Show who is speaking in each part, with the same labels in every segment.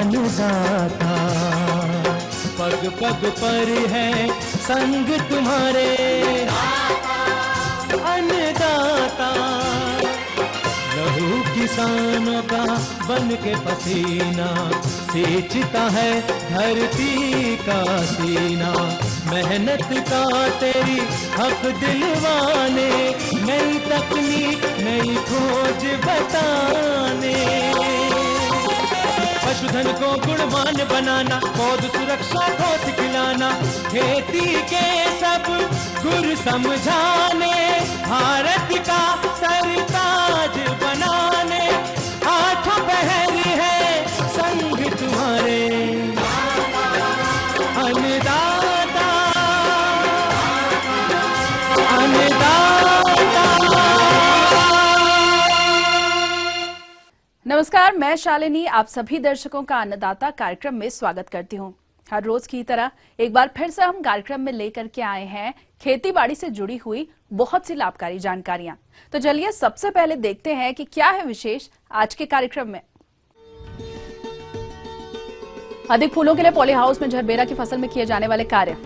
Speaker 1: अन्नदाता। पग पग पर है संग तुम्हारे अन्नदाता। लहू किसानों का बन के पसीना सींचता है धरती का सीना। मेहनत का तेरी हक दिलवाने, नई तकनीक नई खोज बताने। पशुधन को गुणवान बनाना, पौध सुरक्षा को सिखलाना, खेती के सब गुर समझाने, भारत का सरताज बनाने। आठों पहर है संग तुम्हारे अन्नदाता अन्नदाता।
Speaker 2: नमस्कार, मैं शालिनी आप सभी दर्शकों का अन्नदाता कार्यक्रम में स्वागत करती हूं। हर रोज की तरह एक बार फिर से हम कार्यक्रम में लेकर के आए हैं खेती बाड़ी से जुड़ी हुई बहुत सी लाभकारी जानकारियां। तो चलिए सबसे पहले देखते हैं कि क्या है विशेष आज के कार्यक्रम में। अधिक फूलों के लिए पॉली हाउस में झरबेरा की फसल में किए जाने वाले कार्य।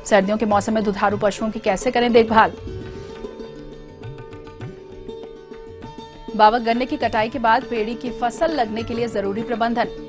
Speaker 2: सर्दियों के मौसम में दुधारू पशुओं की कैसे करें देखभाल। बावक गन्ने की कटाई के बाद पेड़ी की फसल लगने के लिए जरूरी प्रबंधन।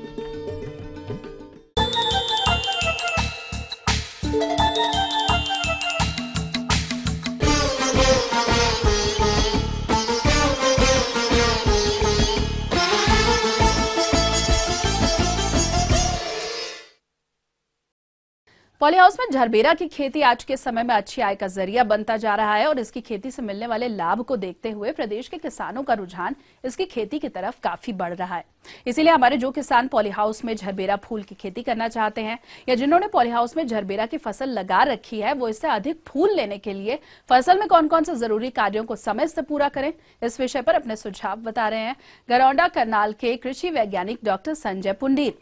Speaker 2: पॉली हाउस में झरबेरा की खेती आज के समय में अच्छी आय का जरिया बनता जा रहा है और इसकी खेती से मिलने वाले लाभ को देखते हुए प्रदेश के किसानों का रुझान इसकी खेती की तरफ काफी बढ़ रहा है। इसीलिए हमारे जो किसान पॉली हाउस में झरबेरा फूल की खेती करना चाहते हैं या जिन्होंने पॉली हाउस में झरबेरा की फसल लगा रखी है, वो इससे अधिक फूल लेने के लिए फसल में कौन कौन से जरूरी कार्यों को समय से पूरा करें, इस विषय पर अपने सुझाव बता रहे हैं गरौंडा करनाल के कृषि वैज्ञानिक डॉक्टर संजय पुंडीर।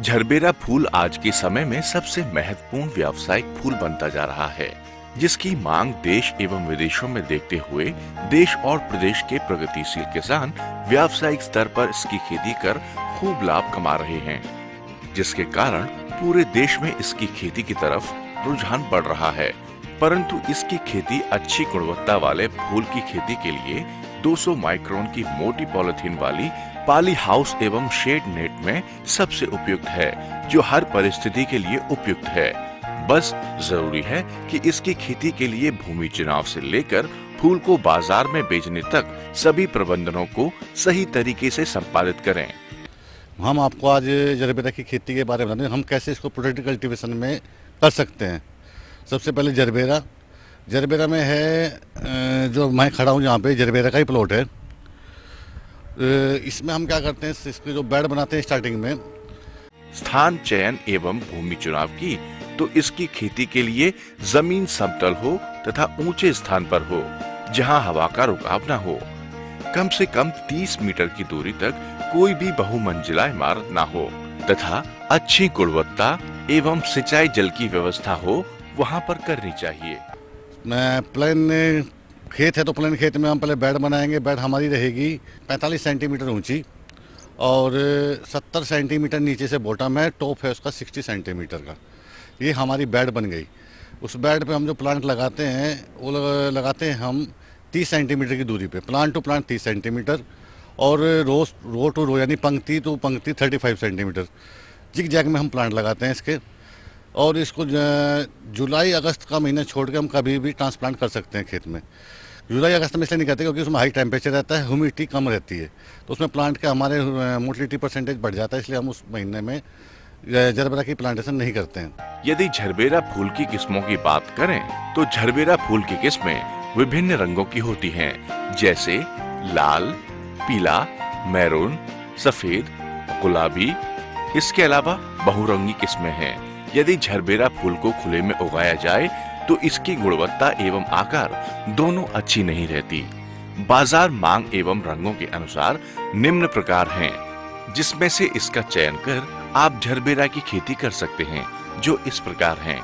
Speaker 3: झरबेरा फूल आज के समय में सबसे महत्वपूर्ण व्यावसायिक फूल बनता जा रहा है, जिसकी मांग देश एवं विदेशों में देखते हुए देश और प्रदेश के प्रगतिशील किसान व्यावसायिक स्तर पर इसकी खेती कर खूब लाभ कमा रहे हैं, जिसके कारण पूरे देश में इसकी खेती की तरफ रुझान बढ़ रहा है। परंतु इसकी खेती अच्छी गुणवत्ता वाले फूल की खेती के लिए 200 माइक्रोन की मोटी पॉलिथीन वाली पॉली हाउस एवं शेड नेट में सबसे उपयुक्त है, जो हर परिस्थिति के लिए उपयुक्त है। बस जरूरी है कि इसकी खेती के लिए भूमि चुनाव से लेकर फूल को बाजार में बेचने तक सभी प्रबंधनों को सही तरीके से संपादित करें।
Speaker 4: हम आपको आज झरबेरा की खेती के बारे में बताएंगे, हम कैसे इसको प्रोटेक्टिव कल्टीवेशन में कर सकते हैं। सबसे पहले झरबेरा में है, जो मैं खड़ा हूँ यहाँ पे झरबेरा का ही प्लॉट है। इसमें हम क्या करते हैं, इसके जो बेड बनाते हैं स्टार्टिंग में।
Speaker 3: स्थान चयन एवं भूमि चुनाव की तो इसकी खेती के लिए जमीन समतल हो तथा ऊंचे स्थान पर हो, जहां हवा का रुकाव न हो। कम से कम 30 मीटर की दूरी तक कोई भी बहुमंजिला इमारत न हो तथा अच्छी गुणवत्ता एवं सिंचाई जल की व्यवस्था हो, वहां पर करनी चाहिए।
Speaker 4: प्लेन खेत है तो प्लेन खेत में हम पहले बेड बनाएंगे। बेड हमारी रहेगी 45 सेंटीमीटर ऊंची और 70 सेंटीमीटर नीचे से बॉटम है, टॉप है उसका 60 सेंटीमीटर का। ये हमारी बेड बन गई। उस बेड पे हम जो प्लांट लगाते हैं वो लगाते हैं हम 30 सेंटीमीटर की दूरी पे, प्लांट टू प्लांट 30 सेंटीमीटर और रो टू रो यानी पंक्ति टू पंक्ति 35 सेंटीमीटर जिग जैग में हम प्लांट लगाते हैं इसके। और इसको जुलाई अगस्त का महीना छोड़ के हम कभी भी ट्रांसप्लांट कर सकते हैं खेत में। जुलाई अगस्त में इसलिए नहीं करते क्योंकि उसमें हाई टेम्परेचर रहता है, ह्यूमिडिटी कम रहती है, तो उसमें प्लांट के हमारे मोटिलिटी परसेंटेज बढ़ जाता है, इसलिए हम उस महीने में झरबेरा की प्लांटेशन नहीं करते हैं।
Speaker 3: यदि झरबेरा फूल की किस्मों की बात करें तो झरबेरा फूल की किस्में विभिन्न रंगों की होती हैं, जैसे लाल, पीला, मैरून, सफेद, गुलाबी। इसके अलावा बहुरंगी किस्में हैं। यदि झरबेरा फूल को खुले में उगाया जाए तो इसकी गुणवत्ता एवं आकार दोनों अच्छी नहीं रहती। बाजार मांग एवं रंगों के अनुसार निम्न प्रकार हैं, जिसमें से इसका चयन कर आप झरबेरा की खेती कर सकते हैं, जो इस प्रकार हैं।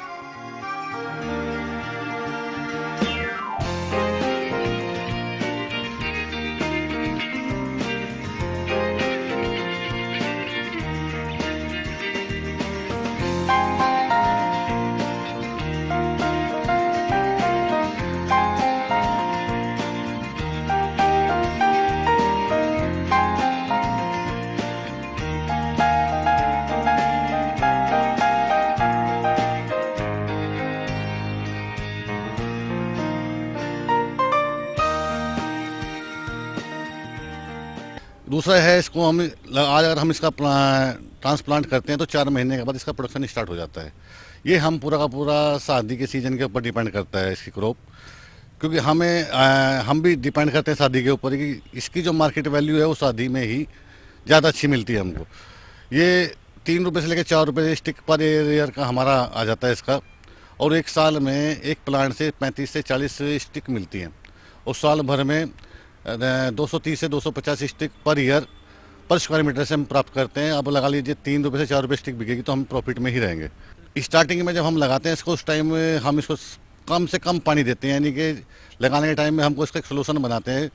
Speaker 4: दूसरा है, इसको हम आज अगर हम इसका ट्रांसप्लांट करते हैं तो 4 महीने के बाद इसका प्रोडक्शन स्टार्ट हो जाता है। ये हम पूरा का पूरा शादी के सीजन के ऊपर डिपेंड करता है इसकी क्रॉप, क्योंकि हम भी डिपेंड करते हैं शादी के ऊपर कि इसकी जो मार्केट वैल्यू है वो शादी में ही ज़्यादा अच्छी मिलती है हमको। ये 3 रुपये से लेकर 4 रुपये स्टिक पर ईयर का हमारा आ जाता है इसका, और एक साल में एक प्लांट से 35 से 40 स्टिक मिलती हैं, और साल भर में 230 से 250 स्टिक पर ईयर पर स्क्वायर मीटर से हम प्राप्त करते हैं। अब लगा लीजिए 3 रुपये से 4 रुपये स्टिक बिकेगी तो हम प्रॉफिट में ही रहेंगे। स्टार्टिंग में जब हम लगाते हैं इसको, उस टाइम हम इसको कम से कम पानी देते हैं, यानी कि लगाने के टाइम में हमको इसका एक सोल्यूशन बनाते हैं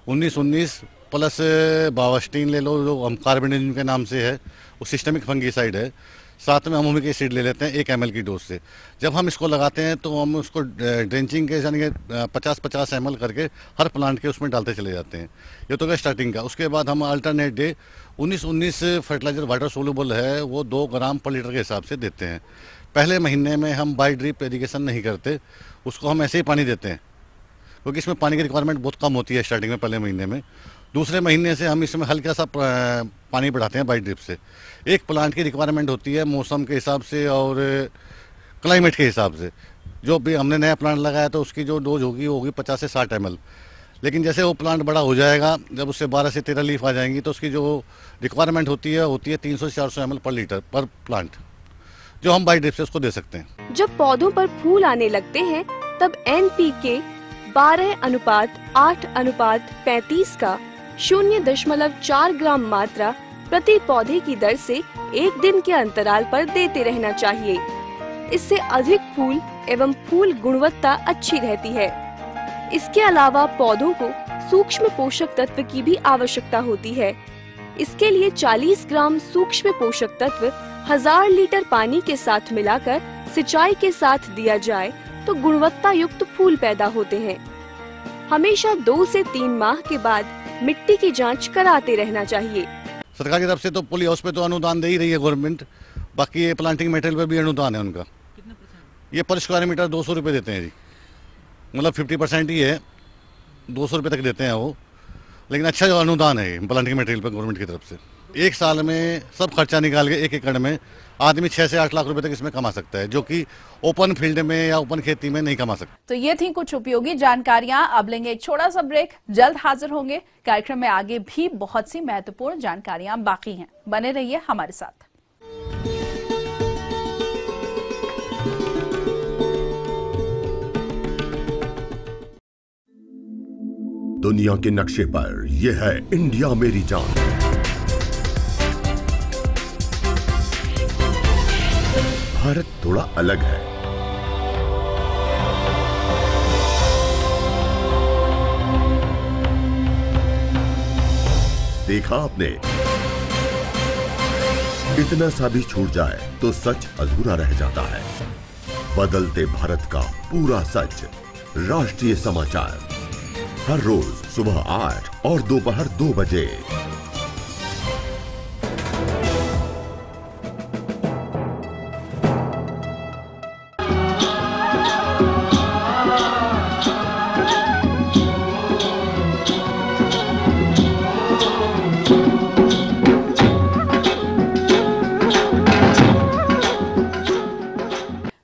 Speaker 4: 19-19 प्लस बावास्टीन ले लो, जो हम कार्बेंडाजिम के नाम से है, वो सिस्टमिक फंगीसाइड है। साथ में हम हुमिक एसिड ले लेते हैं 1 ml की डोज से। जब हम इसको लगाते हैं तो हम उसको ड्रेंचिंग के यानी कि 50-50 ml करके हर प्लांट के उसमें डालते चले जाते हैं। ये तो क्या स्टार्टिंग का। उसके बाद हम alternate day 19-19 fertiliser water soluble है वो 2 ग्राम पर लीटर के हिसाब से देते हैं। पहले महीने में हम बाई ड्रिप इरीगेशन नहीं करते, उसको हम ऐसे ही पानी देते हैं, क्योंकि इसमें पानी की रिक्वायरमेंट बहुत कम होती है स्टार्टिंग में पहले महीने में। दूसरे महीने से हम इसमें हल्का सा पानी बढ़ाते हैं बाई ड्रिप से। एक प्लांट की रिक्वायरमेंट होती है मौसम के हिसाब से और क्लाइमेट के हिसाब से। जो भी हमने नया प्लांट लगाया तो उसकी जो डोज होगी वो होगी 50 से 60 ml, लेकिन जैसे वो प्लांट बड़ा हो जाएगा, जब उससे 12 से 13 लीफ आ जाएंगी तो उसकी जो रिक्वायरमेंट होती है 300 से 400 ml पर लीटर पर प्लांट, जो हम बाई ड्रिप से उसको दे सकते हैं।
Speaker 5: जब पौधों पर फूल आने लगते हैं तब NPK 12:8:35 का 0.4 ग्राम मात्रा प्रति पौधे की दर से 1 दिन के अंतराल पर देते रहना चाहिए। इससे अधिक फूल एवं फूल गुणवत्ता अच्छी रहती है। इसके अलावा पौधों को सूक्ष्म पोषक तत्व की भी आवश्यकता होती है। इसके लिए 40 ग्राम सूक्ष्म पोषक तत्व 1000 लीटर पानी के साथ मिलाकर सिंचाई के साथ दिया जाए तो गुणवत्ता युक्त फूल पैदा होते हैं। हमेशा 2 से 3 माह के बाद मिट्टी की जांच कराते रहना चाहिए।
Speaker 4: सरकार की तरफ से तो पॉली हाउस पे तो अनुदान दे ही रही है गवर्नमेंट, बाकी ये प्लांटिंग मटेरियल पे भी अनुदान है उनका। कितने %? ये पर स्क्वायर मीटर 200 रुपये देते हैं जी, मतलब 50% ही है, 200 रुपये तक देते हैं वो, लेकिन अच्छा जो अनुदान है प्लांटिंग मटेरियल पे गवर्नमेंट की तरफ से। एक साल में सब खर्चा निकाल के 1 एकड़ में आदमी 6 से 8 लाख रुपए तक इसमें कमा सकता है, जो कि ओपन फील्ड में या ओपन खेती में नहीं कमा सकता।
Speaker 2: तो ये थी कुछ उपयोगी जानकारियां। अब लेंगे एक छोटा सा ब्रेक, जल्द हाजिर होंगे। कार्यक्रम में आगे भी बहुत सी महत्वपूर्ण जानकारियां बाकी हैं, बने रहिए हमारे साथ।
Speaker 6: दुनिया के नक्शे पर यह है इंडिया मेरी जान। भारत थोड़ा अलग है। देखा आपने, इतना सा भी छूट जाए तो सच अधूरा रह जाता है। बदलते भारत का पूरा सच। राष्ट्रीय समाचार हर रोज सुबह 8 और दोपहर 2 बजे।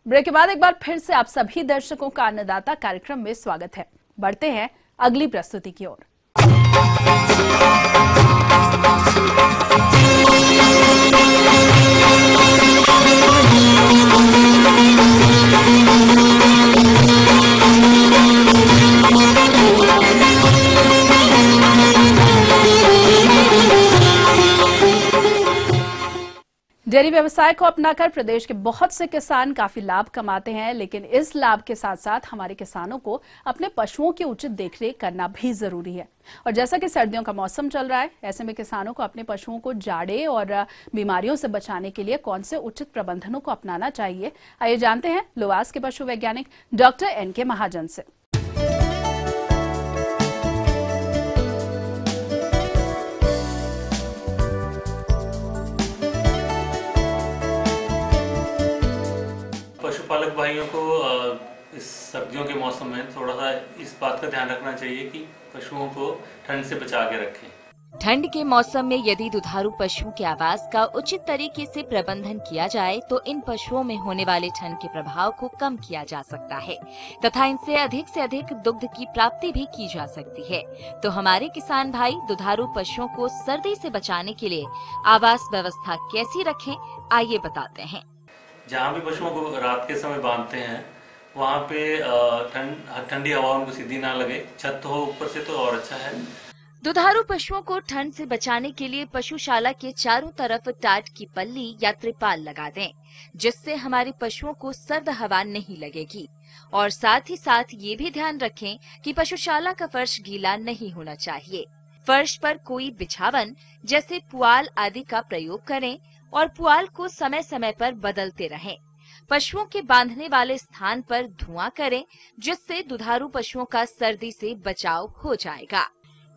Speaker 2: ब्रेक के बाद एक बार फिर से आप सभी दर्शकों का अन्नदाता कार्यक्रम में स्वागत है। बढ़ते हैं अगली प्रस्तुति की ओर। डेयरी व्यवसाय को अपनाकर प्रदेश के बहुत से किसान काफी लाभ कमाते हैं, लेकिन इस लाभ के साथ साथ हमारे किसानों को अपने पशुओं की उचित देखरेख करना भी जरूरी है। और जैसा कि सर्दियों का मौसम चल रहा है, ऐसे में किसानों को अपने पशुओं को जाड़े और बीमारियों से बचाने के लिए कौन से उचित प्रबंधनों को अपनाना चाहिए, आइए जानते हैं लोवास के पशु वैज्ञानिक डॉक्टर NK महाजन से।
Speaker 7: पशुपालक भाइयों को इस सर्दियों के मौसम में थोड़ा सा इस बात का ध्यान रखना चाहिए कि पशुओं को ठंड से बचा के रखें।
Speaker 8: ठंड के मौसम में यदि दुधारू पशुओं के आवास का उचित तरीके से प्रबंधन किया जाए तो इन पशुओं में होने वाले ठंड के प्रभाव को कम किया जा सकता है तथा इनसे अधिक दुग्ध की प्राप्ति भी की जा सकती है। तो हमारे किसान भाई दुधारू पशुओं को सर्दी से बचाने के लिए आवास व्यवस्था कैसी रखें, आइए बताते हैं।
Speaker 7: जहाँ भी पशुओं को रात के समय बांधते हैं वहाँ पे ठंडी हवा उनको सीधी ना लगे, छत हो ऊपर से तो और अच्छा है।
Speaker 8: दुधारू पशुओं को ठंड से बचाने के लिए पशुशाला के चारों तरफ टाट की पल्ली या त्रिपाल लगा दें, जिससे हमारे पशुओं को सर्द हवा नहीं लगेगी। और साथ ही साथ ये भी ध्यान रखें कि पशुशाला का फर्श गीला नहीं होना चाहिए। फर्श पर कोई बिछावन जैसे पुआल आदि का प्रयोग करें और पुआल को समय समय पर बदलते रहें। पशुओं के बांधने वाले स्थान पर धुआं करें, जिससे दुधारू पशुओं का सर्दी से बचाव हो जाएगा।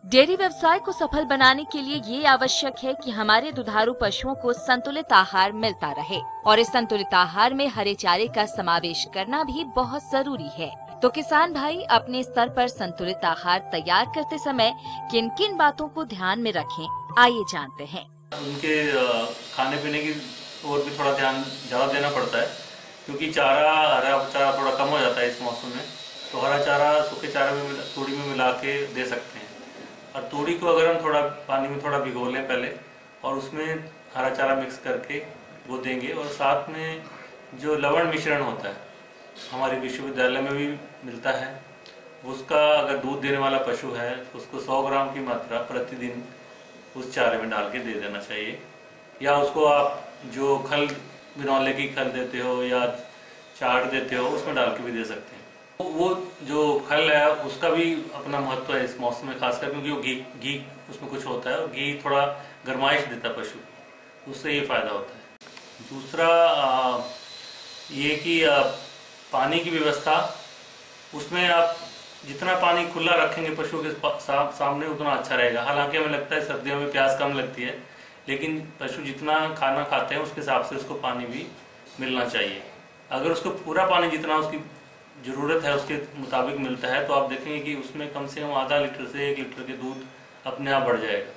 Speaker 8: डेयरी व्यवसाय को सफल बनाने के लिए ये आवश्यक है कि हमारे दुधारू पशुओं को संतुलित आहार मिलता रहे और इस संतुलित आहार में हरे चारे का समावेश करना भी बहुत जरूरी है। तो किसान भाई अपने स्तर पर संतुलित आहार तैयार करते समय किन किन बातों को ध्यान में रखें, आइए जानते हैं।
Speaker 7: उनके खाने पीने की ओर भी थोड़ा ध्यान ज्यादा देना पड़ता है, क्योंकि हरा चारा थोड़ा कम हो जाता है इस मौसम में। तो हरा चारा सूखे चारे में तूड़ी में मिला के दे सकते हैं। और तूड़ी को अगर हम थोड़ा पानी में थोड़ा भिगो लें पहले और उसमें हरा चारा मिक्स करके वो देंगे। और साथ में जो लवण मिश्रण होता है हमारे विश्वविद्यालय में भी मिलता है, उसका अगर दूध देने वाला पशु है उसको 100 ग्राम की मात्रा प्रतिदिन उस चारे में डाल के दे देना चाहिए। या उसको आप जो खल बिनौले की खल देते हो या चाट देते हो उसमें डाल के भी दे सकते हैं। वो जो खल है उसका भी अपना महत्व है इस मौसम में, खासकर क्योंकि वो घी उसमें कुछ होता है और घी थोड़ा गर्माइश देता है पशु, उससे ये फायदा होता है। दूसरा ये कि पानी की व्यवस्था, उसमें आप जितना पानी खुला रखेंगे पशु के सामने उतना अच्छा रहेगा। हालांकि हमें लगता है सर्दियों में प्यास कम लगती है, लेकिन पशु जितना खाना खाते हैं उसके हिसाब से उसको पानी भी मिलना चाहिए। अगर उसको पूरा पानी जितना उसकी ज़रूरत है उसके मुताबिक मिलता है तो आप देखेंगे कि उसमें कम से कम आधा लीटर से 1 लीटर के दूध अपने आप बढ़ जाएगा।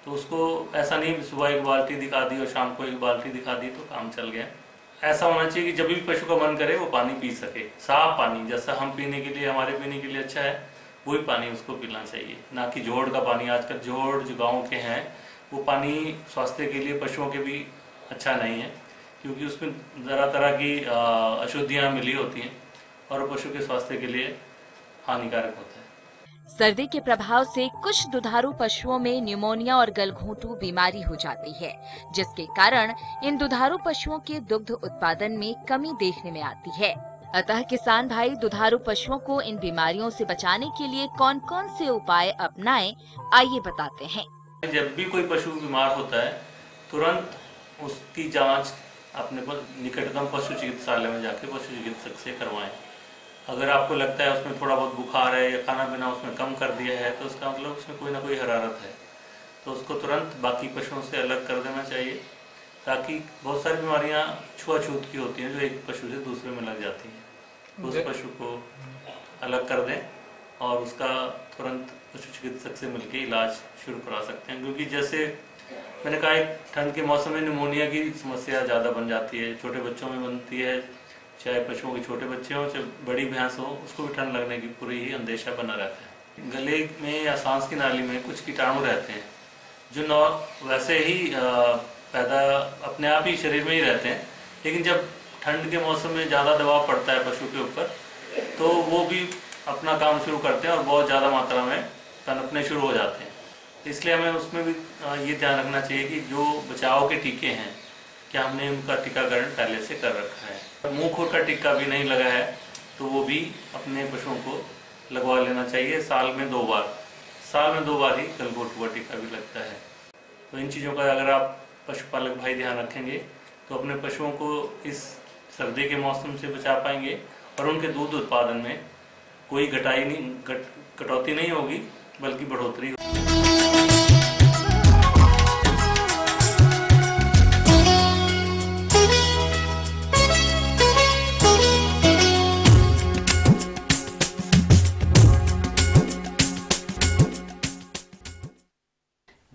Speaker 7: तो उसको ऐसा नहीं सुबह 1 बाल्टी दिखा दी और शाम को 1 बाल्टी दिखा दी तो काम चल गया। ऐसा होना चाहिए कि जब भी पशु का मन करे वो पानी पी सके, साफ पानी जैसा हम पीने के लिए, हमारे पीने के लिए अच्छा है वही पानी उसको पीना चाहिए, ना कि जोड़ का पानी। आजकल जोड़ जो गाँव के हैं वो पानी स्वास्थ्य के लिए पशुओं के भी अच्छा नहीं है, क्योंकि उसमें तरह की अशुद्धियाँ मिली होती हैं और पशु के स्वास्थ्य के लिए हानिकारक होता है।
Speaker 8: सर्दी के प्रभाव से कुछ दुधारू पशुओं में न्यूमोनिया और गलघोंटू बीमारी हो जाती है, जिसके कारण इन दुधारू पशुओं के दुग्ध उत्पादन में कमी देखने में आती है। अतः किसान भाई दुधारू पशुओं को इन बीमारियों से बचाने के लिए कौन कौन से उपाय अपनाएं, आइए बताते हैं।
Speaker 7: जब भी कोई पशु बीमार होता है तुरंत उसकी जाँच अपने निकटतम पशु चिकित्सालय में जाके पशु चिकित्सक से करवाएं। अगर आपको लगता है उसमें थोड़ा बहुत बुखार है या खाना पीना उसमें कम कर दिया है तो उसका मतलब उसमें कोई ना कोई हरारत है, तो उसको तुरंत बाकी पशुओं से अलग कर देना चाहिए, ताकि बहुत सारी बीमारियां छुआछूत की होती हैं जो एक पशु से दूसरे में लग जाती हैं। उस पशु को अलग कर दें और उसका तुरंत पशु चिकित्सक से मिलकर इलाज शुरू करा सकते हैं। क्योंकि जैसे मैंने कहा ठंड के मौसम में निमोनिया की समस्या ज़्यादा बन जाती है, छोटे बच्चों में बनती है, चाहे पशुओं के छोटे बच्चे हों चाहे बड़ी भैंस हो, उसको भी ठंड लगने की पूरी ही अंदेशा बना रहता है। गले में या सांस की नाली में कुछ कीटाणु रहते हैं जो वैसे ही पैदा अपने आप ही शरीर में ही रहते हैं, लेकिन जब ठंड के मौसम में ज़्यादा दबाव पड़ता है पशु के ऊपर तो वो भी अपना काम शुरू करते हैं और बहुत ज़्यादा मात्रा में पनपने शुरू हो जाते हैं। इसलिए हमें उसमें भी ये ध्यान रखना चाहिए कि जो बचाव के टीके हैं क्या हमने उनका टीकाकरण पहले से कर रखा है। मुंह खुर का टीका भी नहीं लगा है तो वो भी अपने पशुओं को लगवा लेना चाहिए साल में 2 बार ही गलघोंटू का टीका भी लगता है। तो इन चीज़ों का अगर आप पशुपालक भाई ध्यान रखेंगे तो अपने पशुओं को इस सर्दी के मौसम से बचा पाएंगे और उनके दूध उत्पादन में कोई कटौती नहीं होगी बल्कि बढ़ोतरी होगी।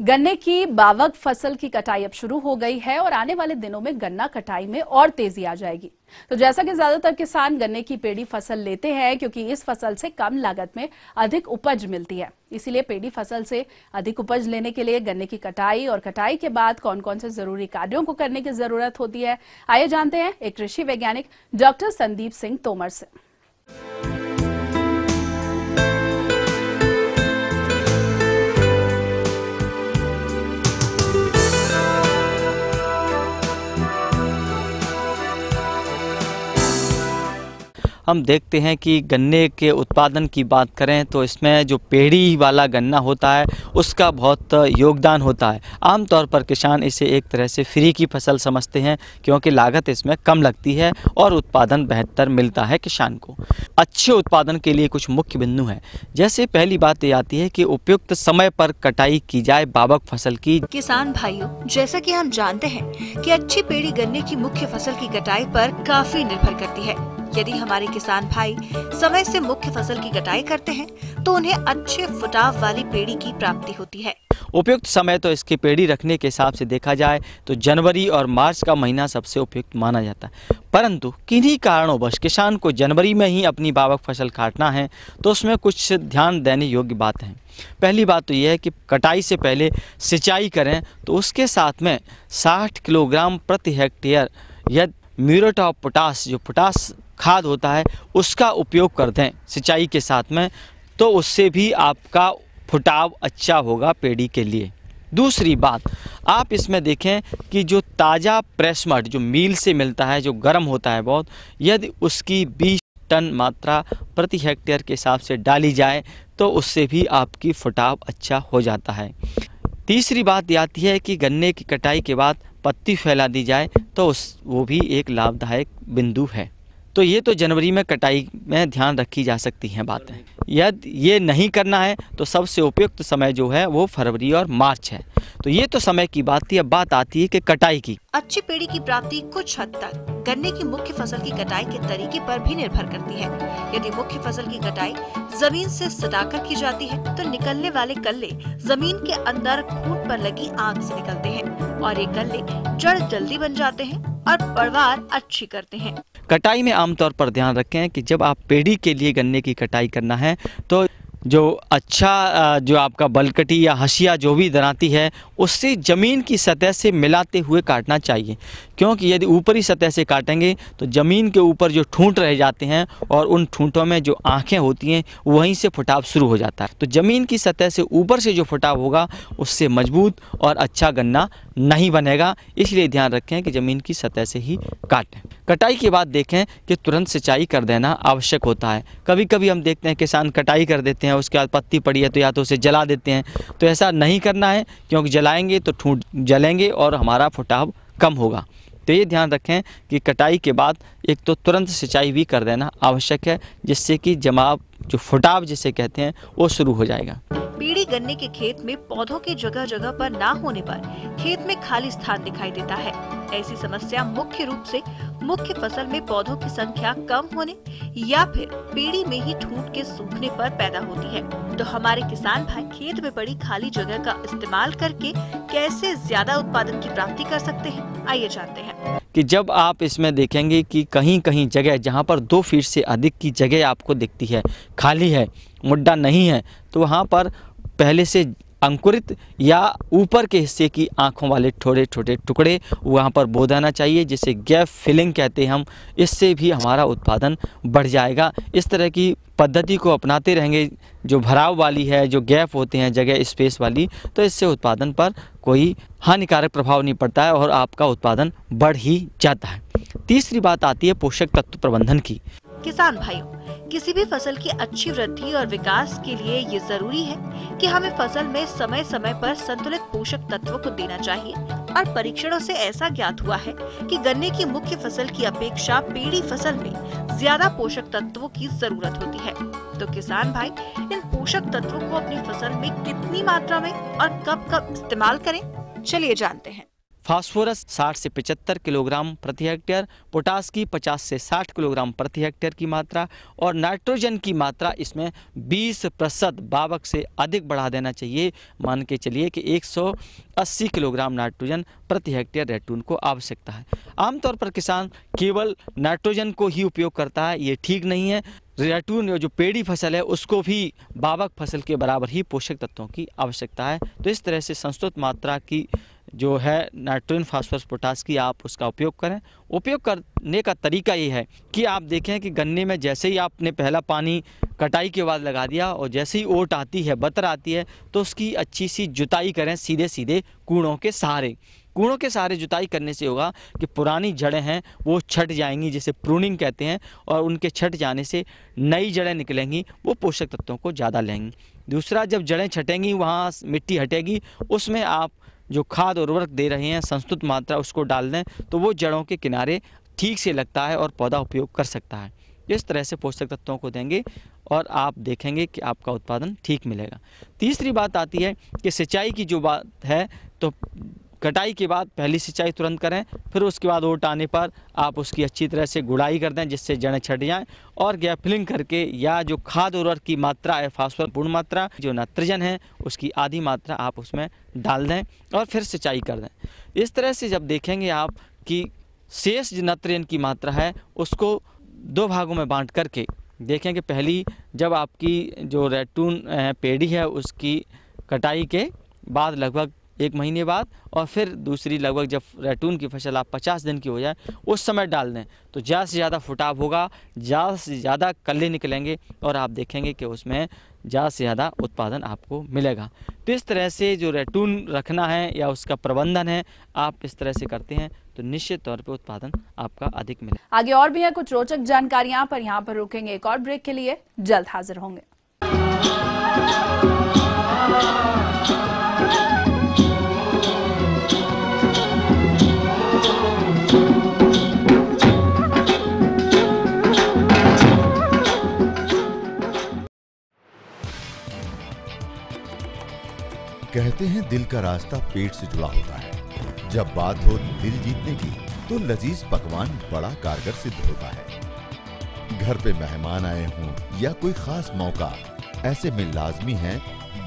Speaker 2: गन्ने की बावक फसल की कटाई अब शुरू हो गई है और आने वाले दिनों में गन्ना कटाई में और तेजी आ जाएगी। तो जैसा कि ज्यादातर किसान गन्ने की पेड़ी फसल लेते हैं क्योंकि इस फसल से कम लागत में अधिक उपज मिलती है, इसीलिए पेड़ी फसल से अधिक उपज लेने के लिए गन्ने की कटाई और कटाई के बाद कौन कौन से जरूरी कार्यों को करने की जरूरत होती है, आइए जानते हैं एक कृषि वैज्ञानिक डॉक्टर संदीप सिंह तोमर से।
Speaker 9: हम देखते हैं कि गन्ने के उत्पादन की बात करें तो इसमें जो पेड़ी वाला गन्ना होता है उसका बहुत योगदान होता है। आमतौर पर किसान इसे एक तरह से फ्री की फसल समझते हैं क्योंकि लागत इसमें कम लगती है और उत्पादन बेहतर मिलता है किसान को। अच्छे उत्पादन के लिए कुछ मुख्य बिंदु हैं। जैसे पहली बात ये आती है कि उपयुक्त समय पर कटाई की जाए बावक फसल की।
Speaker 10: किसान भाइयों, जैसा कि हम जानते हैं कि अच्छी पेड़ी गन्ने की मुख्य फसल की कटाई पर काफी निर्भर करती है। यदि हमारे किसान भाई समय से मुख्य फसल की कटाई करते हैं तो उन्हें अच्छे फुटाव वाली पेड़ी की प्राप्ति होती है।
Speaker 9: उपयुक्त समय तो इसकी पेड़ी रखने के हिसाब से देखा जाए तो जनवरी और मार्च का महीना सबसे उपयुक्त माना जाता है, परंतु किन्हीं कारणोंवश किसान को जनवरी में ही अपनी बावक फसल काटना है तो उसमें कुछ ध्यान देने योग्य बात है। पहली बात तो यह है कि कटाई से पहले सिंचाई करें तो उसके साथ में 60 किलोग्राम प्रति हेक्टेयर या म्यूरेट ऑफ पोटाश, जो पोटाश खाद होता है, उसका उपयोग कर दें सिंचाई के साथ में, तो उससे भी आपका फुटाव अच्छा होगा पेड़ी के लिए। दूसरी बात, आप इसमें देखें कि जो ताज़ा प्रेस मड जो मील से मिलता है, जो गर्म होता है बहुत, यदि उसकी 20 टन मात्रा प्रति हेक्टेयर के हिसाब से डाली जाए तो उससे भी आपकी फुटाव अच्छा हो जाता है। तीसरी बात ये आती है कि गन्ने की कटाई के बाद पत्ती फैला दी जाए तो वो भी एक लाभदायक बिंदु है। तो ये तो जनवरी में कटाई में ध्यान रखी जा सकती हैं बातें। यदि ये नहीं करना है तो सबसे उपयुक्त समय जो है वो फरवरी और मार्च है। तो ये तो समय की बात थी। अब बात आती है कि कटाई की।
Speaker 10: अच्छी पेड़ी की प्राप्ति कुछ हद तक गन्ने की मुख्य फसल की कटाई के तरीके पर भी निर्भर करती है। यदि मुख्य फसल की कटाई जमीन से सटाकर की जाती है तो निकलने वाले कल्ले जमीन के अंदर खूंट पर लगी आग से निकलते हैं और ये कल्ले जड़ जल्दी बन जाते हैं और पैदावार अच्छी करते हैं।
Speaker 9: कटाई में आमतौर पर ध्यान रखें कि जब आप पेड़ी के लिए गन्ने की कटाई करना है तो जो अच्छा जो आपका बलकटी या हसिया जो भी दराती है उससे ज़मीन की सतह से मिलाते हुए काटना चाहिए, क्योंकि यदि ऊपरी सतह से काटेंगे तो ज़मीन के ऊपर जो ठूंठ रह जाते हैं और उन ठूंठों में जो आँखें होती हैं वहीं से फुटाव शुरू हो जाता है। तो ज़मीन की सतह से ऊपर से जो फुटाव होगा उससे मजबूत और अच्छा गन्ना नहीं बनेगा, इसलिए ध्यान रखें कि ज़मीन की सतह से ही काटें। कटाई के बाद देखें कि तुरंत सिंचाई कर देना आवश्यक होता है। कभी कभी हम देखते हैं किसान कटाई कर देते हैं, उसके बाद पत्ती पड़ी है तो या तो उसे जला देते हैं, तो ऐसा नहीं करना है क्योंकि जलाएंगे तो ठूंठ जलेंगे और हमारा फुटाव कम होगा। तो ये ध्यान रखें कि कटाई के बाद एक तो तुरंत सिंचाई भी कर देना आवश्यक है, जिससे कि जमाव जो फुटाव जिसे कहते हैं वो शुरू हो जाएगा।
Speaker 10: पेड़ी गन्ने के खेत में पौधों के जगह जगह पर ना होने पर खेत में खाली स्थान दिखाई देता है। ऐसी समस्या मुख्य रूप से मुख्य फसल में पौधों की संख्या कम होने या फिर पेड़ी में ही ठूंठ के सूखने पर पैदा होती है। तो हमारे किसान भाई खेत में पड़ी खाली जगह का इस्तेमाल करके कैसे ज्यादा उत्पादन की प्राप्ति कर सकते हैं, आइए जानते हैं।
Speaker 9: कि जब आप इसमें देखेंगे कि कहीं कहीं जगह जहां पर 2 फीट से अधिक की जगह आपको दिखती है, खाली है, मुड्डा नहीं है, तो वहां पर पहले से अंकुरित या ऊपर के हिस्से की आँखों वाले छोटे छोटे टुकड़े वहाँ पर बो देना चाहिए, जिसे गैप फिलिंग कहते हैं हम। इससे भी हमारा उत्पादन बढ़ जाएगा। इस तरह की पद्धति को अपनाते रहेंगे जो भराव वाली है, जो गैप होते हैं जगह स्पेस वाली, तो इससे उत्पादन पर कोई हानिकारक प्रभाव नहीं पड़ता है और आपका उत्पादन बढ़ ही जाता है। तीसरी बात आती है पोषक तत्व प्रबंधन की।
Speaker 10: किसान भाइयों, किसी भी फसल की अच्छी वृद्धि और विकास के लिए ये जरूरी है कि हमें फसल में समय समय पर संतुलित पोषक तत्वों को देना चाहिए और परीक्षणों से ऐसा ज्ञात हुआ है कि गन्ने की मुख्य फसल की अपेक्षा पेड़ी फसल में ज्यादा पोषक तत्वों की जरूरत होती है। तो किसान भाई इन पोषक तत्वों को अपनी फसल में कितनी मात्रा में और कब कब इस्तेमाल करें, चलिए जानते हैं।
Speaker 9: फास्फोरस 60 से 75 किलोग्राम प्रति हेक्टेयर, पोटास की 50 से 60 किलोग्राम प्रति हेक्टेयर की मात्रा और नाइट्रोजन की मात्रा इसमें 20% बावक से अधिक बढ़ा देना चाहिए। मान के चलिए कि 180 किलोग्राम नाइट्रोजन प्रति हेक्टेयर रेटून को आवश्यकता है। आमतौर पर किसान केवल नाइट्रोजन को ही उपयोग करता है, ये ठीक नहीं है। रेटून जो पेड़ी फसल है उसको भी बावक फसल के बराबर ही पोषक तत्वों की आवश्यकता है। तो इस तरह से संस्तुत मात्रा की जो है नाइट्रोजन, फास्फोरस, पोटास की आप उसका उपयोग करें। उपयोग करने का तरीका ये है कि आप देखें कि गन्ने में जैसे ही आपने पहला पानी कटाई के बाद लगा दिया और जैसे ही ओट आती है, बतर आती है, तो उसकी अच्छी सी जुताई करें सीधे सीधे कूड़ों के सहारे। कूड़ों के सहारे जुताई करने से होगा कि पुरानी जड़ें हैं वो छट जाएंगी, जिसे प्रूनिंग कहते हैं, और उनके छट जाने से नई जड़ें निकलेंगी, वो पोषक तत्वों को ज़्यादा लेंगी। दूसरा, जब जड़ें छटेंगी वहाँ मिट्टी हटेगी, उसमें आप जो खाद और उर्वरक दे रहे हैं संस्तुत मात्रा उसको डाल दें, तो वो जड़ों के किनारे ठीक से लगता है और पौधा उपयोग कर सकता है। इस तरह से पोषक तत्वों को देंगे और आप देखेंगे कि आपका उत्पादन ठीक मिलेगा। तीसरी बात आती है कि सिंचाई की जो बात है, तो कटाई के बाद पहली सिंचाई तुरंत करें, फिर उसके बाद ओट आने पर आप उसकी अच्छी तरह से गुड़ाई कर दें जिससे जड़ें छट जाएं, और गैप फिलिंग करके या जो खाद उर्वरक की मात्रा है, फास्फोरस पूर्ण मात्रा, जो नाइट्रोजन है उसकी आधी मात्रा आप उसमें डाल दें और फिर सिंचाई कर दें। इस तरह से जब देखेंगे आप कि शेष जो नाइट्रोजन की मात्रा है उसको 2 भागों में बांट करके देखें कि पहली जब आपकी जो रेटून पेड़ी है उसकी कटाई के बाद लगभग 1 महीने बाद, और फिर दूसरी लगभग जब रेटून की फसल आप 50 दिन की हो जाए उस समय डाल दें, तो ज़्यादा से ज़्यादा फुटाव होगा, ज़्यादा से ज़्यादा कल्ले निकलेंगे और आप देखेंगे कि उसमें ज़्यादा से ज़्यादा उत्पादन आपको मिलेगा। तो इस तरह से जो रेटून रखना है या उसका प्रबंधन है आप इस तरह से करते हैं तो निश्चित तौर पे उत्पादन आपका अधिक मिलेगा।
Speaker 2: आगे और भी है कुछ रोचक जानकारियां, पर यहाँ पर रुकेंगे एक और ब्रेक के लिए, जल्द हाजिर होंगे।
Speaker 11: कहते हैं दिल का रास्ता पेट से जुड़ा होता है। जब बात हो दिल जीतने की तो लजीज पकवान बड़ा कारगर सिद्ध होता है। घर पे मेहमान आए हों या कोई खास मौका, ऐसे में लाजमी है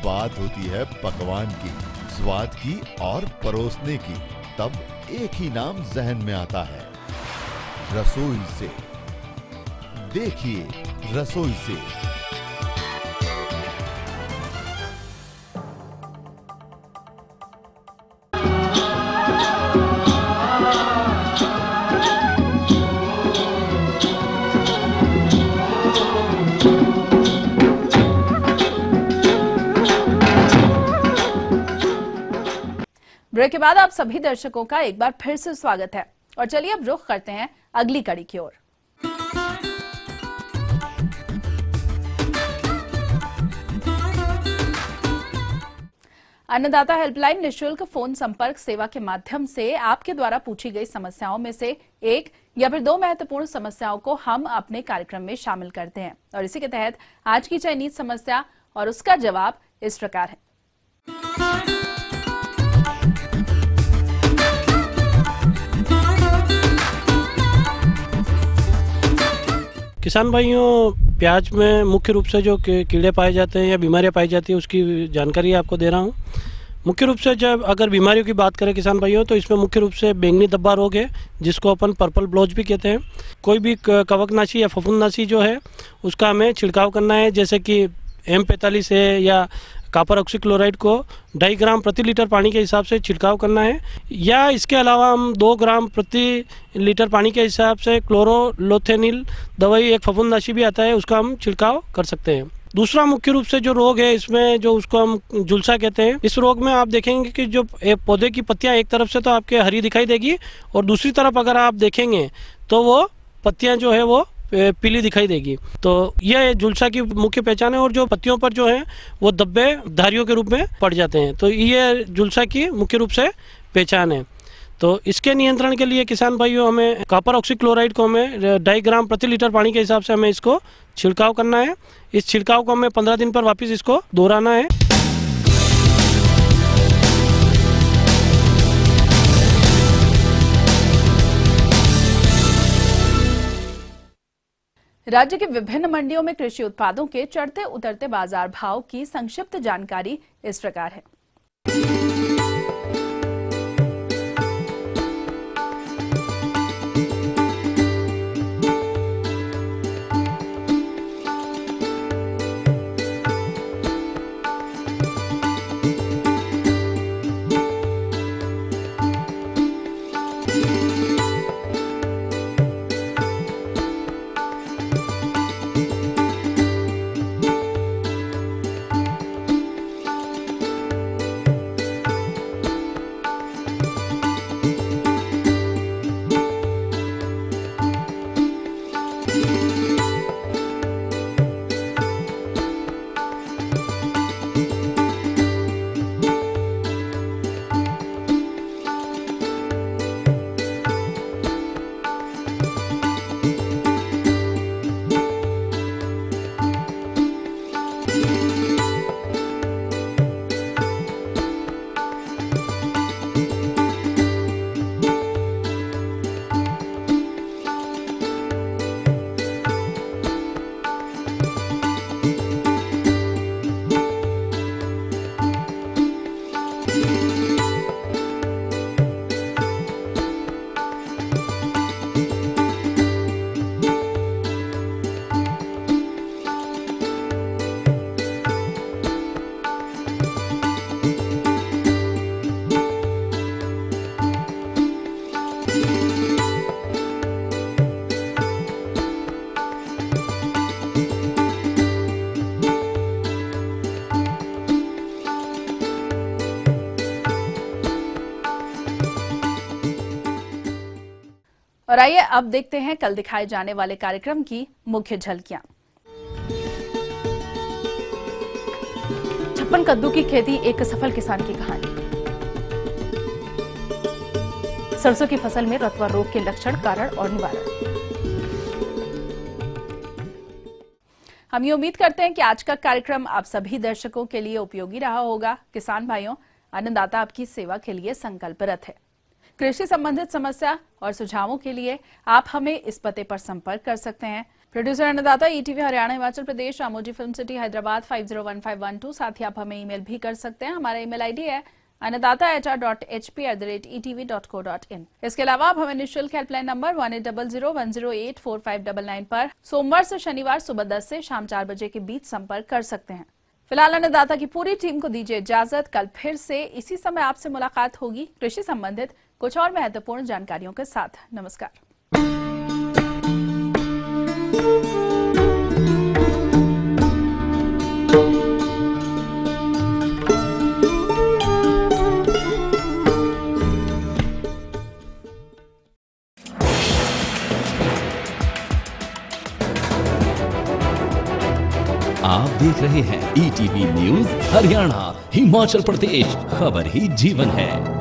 Speaker 11: बात होती है पकवान की, स्वाद की और परोसने की। तब एक ही नाम जहन में आता है, रसोई से। देखिए रसोई से।
Speaker 2: ब्रेक के बाद आप सभी दर्शकों का एक बार फिर से स्वागत है और चलिए अब रुख करते हैं अगली कड़ी की ओर। अन्नदाता हेल्पलाइन निःशुल्क फोन संपर्क सेवा के माध्यम से आपके द्वारा पूछी गई समस्याओं में से एक या फिर 2 महत्वपूर्ण समस्याओं को हम अपने कार्यक्रम में शामिल करते हैं और इसी के तहत आज की चयनित समस्या और उसका जवाब इस प्रकार है।
Speaker 12: किसान भाइयों, प्याज में मुख्य रूप से जो कीड़े पाए जाते हैं या बीमारियां पाई जाती है उसकी जानकारी आपको दे रहा हूं। मुख्य रूप से जब अगर बीमारियों की बात करें किसान भाइयों, तो इसमें मुख्य रूप से बैंगनी धब्बा रोग है जिसको अपन पर्पल ब्लॉच भी कहते हैं। कोई भी कवकनाशी या फफूंदनाशी जो है उसका हमें छिड़काव करना है, जैसे कि M45 है या कॉपर ऑक्सीक्लोराइड को 2.5 ग्राम प्रति लीटर पानी के हिसाब से छिड़काव करना है, या इसके अलावा हम 2 ग्राम प्रति लीटर पानी के हिसाब से क्लोरोलोथेनिल दवाई, एक फफूंदनाशी भी आता है, उसका हम छिड़काव कर सकते हैं। दूसरा मुख्य रूप से जो रोग है इसमें जो उसको हम झुलसा कहते हैं, इस रोग में आप देखेंगे कि जो पौधे की पत्तियां एक तरफ से तो आपके हरी दिखाई देगी और दूसरी तरफ अगर आप देखेंगे तो वो पत्तियां जो है वो पीली दिखाई देगी। तो यह झुलसा की मुख्य पहचान है और जो पत्तियों पर जो है वो धब्बे धारियों के रूप में पड़ जाते हैं। तो ये झुलसा की मुख्य रूप से पहचान है। तो इसके नियंत्रण के लिए किसान भाइयों हमें कॉपर ऑक्सीक्लोराइड को हमें 2.5 ग्राम प्रति लीटर पानी के हिसाब से हमें इसको छिड़काव करना है। इस छिड़काव को हमें 15 दिन पर वापस इसको दोहराना है।
Speaker 2: राज्य के विभिन्न मंडियों में कृषि उत्पादों के चढ़ते उतरते बाजार भाव की संक्षिप्त जानकारी इस प्रकार है। और आइए अब देखते हैं कल दिखाए जाने वाले कार्यक्रम की मुख्य झलकियां। छप्पन कद्दू की खेती, एक सफल किसान की कहानी। सरसों की फसल में रतवा रोग के लक्षण, कारण और निवारण। हम ये उम्मीद करते हैं कि आज का कार्यक्रम आप सभी दर्शकों के लिए उपयोगी रहा होगा। किसान भाइयों, अन्नदाता आपकी सेवा के लिए संकल्परत है। कृषि संबंधित समस्या और सुझावों के लिए आप हमें इस पते पर संपर्क कर सकते हैं। प्रोड्यूसर अन्नदाता, ETV Haryana Himachal Pradesh, Ramoji film city Hyderabad 501512। साथ ही आप हमें ईमेल भी कर सकते हैं। हमारा ईमेल आईडी है annadaata@hp@etv.co.in। इसके अलावा आप हमें निःशुल्क हेल्पलाइन नंबर 180010845999 पर सोमवार से शनिवार सुबह 10 से शाम 4 बजे के बीच संपर्क कर सकते हैं। फिलहाल अन्नदाता की पूरी टीम को दीजिए इजाजत। कल फिर से इसी समय आपसे मुलाकात होगी कृषि संबंधित कुछ और महत्वपूर्ण जानकारियों के साथ। नमस्कार।
Speaker 13: आप देख रहे हैं ईटीवी न्यूज़ हरियाणा हिमाचल प्रदेश, खबर ही जीवन है।